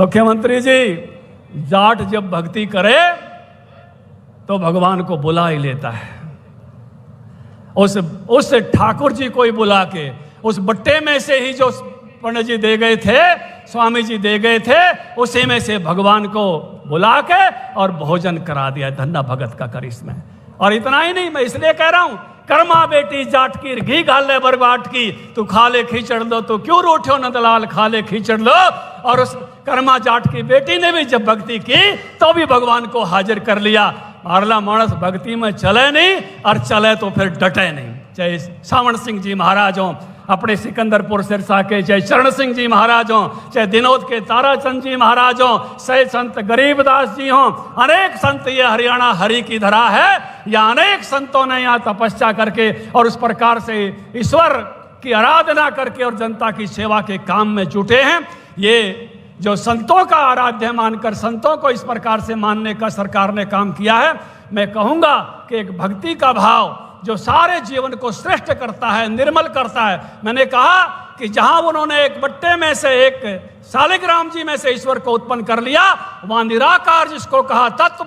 मुख्यमंत्री जी, जाट जब भक्ति करे तो भगवान को बुला ही लेता है। उस ठाकुर जी को ही बुला के उस बट्टे में से ही जो पंडित जी दे गए थे, स्वामी जी दे गए थे, उसी में से भगवान को बुला के और भोजन करा दिया। धन्ना भगत का करिश्मा। और इतना ही नहीं, मैं इसलिए कह रहा हूं, कर्मा बेटी जाट की घी घाल ले बरबाट की, तू खा ले खींचड़ लो, तू क्यों रूठो नंदलाल खा ले खींचड़ लो। और उस कर्मा जाट की बेटी ने भी जब भक्ति की तो भी भगवान को हाजिर कर लिया। मारला मानस भक्ति में चले नहीं, और चले तो फिर डटे नहीं। चाहे सावण सिंह जी महाराज हों अपने सिकंदरपुर सिरसा के, चाहे चरण सिंह जी महाराज हों, चाहे दिनोद के ताराचंद जी महाराज हों, चाहे संत गरीबदास जी हों, अनेक संत, ये हरियाणा हरि की धरा है। या अनेक संतों ने यहाँ तपस्या करके और उस प्रकार से ईश्वर की आराधना करके और जनता की सेवा के काम में जुटे हैं। ये जो संतों का आराध्य मानकर संतों को इस प्रकार से मानने का सरकार ने काम किया है। मैं कहूँगा कि एक भक्ति का भाव जो सारे जीवन को श्रेष्ठ करता है, निर्मल करता है। मैंने कहा कि जहां उन्होंने एक बट्टे में से, एक शालिग्राम जी में से ईश्वर को उत्पन्न कर लिया, वहां निराकार जिसको कहा तत्व